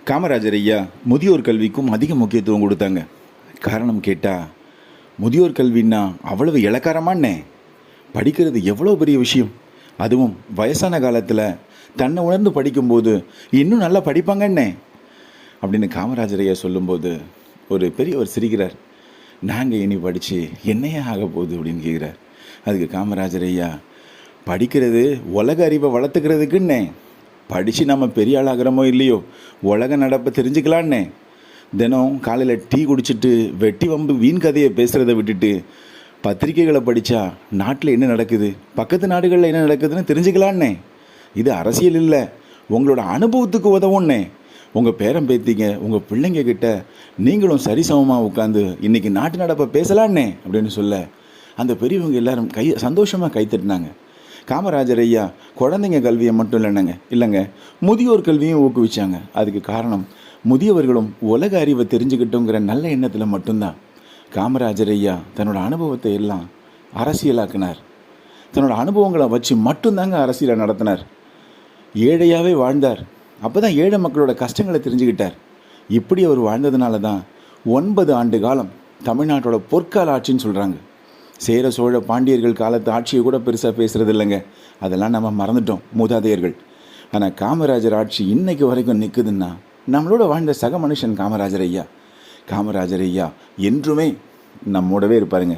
காமராஜர் ஐயா முதியோர் கல்விக்கும் அதிக முக்கியத்துவம் கொடுத்தாங்க. காரணம் கேட்டால், முதியோர் கல்வின்னா அவ்வளவு இளக்காரமானே, படிக்கிறது எவ்வளோ பெரிய விஷயம். அதுவும் வயசான காலத்தில் தன்னை உணர்ந்து படிக்கும்போது இன்னும் நல்லா படிப்பாங்கன்னே அப்படின்னு காமராஜர் ஐயா சொல்லும்போது ஒரு பெரியவர் சிரிக்கிறார். நாங்கள் இனி படித்து என்னையே ஆக போகுது அப்படின்னு கேட்குறார். அதுக்கு காமராஜர் ஐயா, படிக்கிறது உலக அறிவை வளர்த்துக்கிறதுக்குன்னே, படித்து நம்ம பெரிய ஆளாகிறோமோ இல்லையோ உலக நடப்பை தெரிஞ்சுக்கலான்னே. தினம் காலையில் டீ குடிச்சிட்டு வெட்டி வம்பு வீண் கதையை பேசுகிறத விட்டுட்டு பத்திரிக்கைகளை படித்தா நாட்டில் என்ன நடக்குது, பக்கத்து நாடுகளில் என்ன நடக்குதுன்னு தெரிஞ்சுக்கலான்னே. இது அரசியல் இல்லை, உங்களோட அனுபவத்துக்கு உதவும்னே. உங்கள் பேரன் பேத்திங்க உங்கள் பிள்ளைங்க கிட்ட நீங்களும் சரிசமமாக உட்காந்து இன்றைக்கி நாட்டு நடப்பை பேசலான்னே அப்படின்னு சொல்ல அந்த பெரியவங்க எல்லாரும் சந்தோஷமாக கைத்தட்டினாங்க. காமராஜர் ஐயா குழந்தைங்க கல்வியை மட்டும் இல்லைங்க முதியோர் கல்வியும் ஊக்குவிச்சாங்க. அதுக்கு காரணம் முதியவர்களும் உலக அறிவை தெரிஞ்சுக்கிட்டோங்கிற நல்ல எண்ணத்தில் மட்டும்தான். காமராஜர் ஐயா தன்னோட அனுபவத்தை எல்லாம் அரசியலாக்கினார். தன்னோட அனுபவங்களை வச்சு மட்டும்தாங்க அரசியலை நடத்தினார். ஏழையாகவே வாழ்ந்தார். அப்போ தான் ஏழை மக்களோட கஷ்டங்களை தெரிஞ்சுக்கிட்டார். இப்படி அவர் வாழ்ந்ததுனால தான் 9 ஆண்டு காலம் தமிழ்நாட்டோட பொற்கால ஆட்சின்னு சொல்கிறாங்க. சேர சோழ பாண்டியர்கள் காலத்து ஆட்சியை கூட பெருசாக பேசுகிறது இல்லைங்க, அதெல்லாம் நம்ம மறந்துட்டோம் மூதாதையர்கள். ஆனால் காமராஜர் ஆட்சி இன்னைக்கு வரைக்கும் நிற்குதுன்னா நம்மளோட வாழ்ந்த சக மனுஷன் காமராஜர் ஐயா. காமராஜர் ஐயா என்றுமே நம்மோடவே இருப்பாருங்க.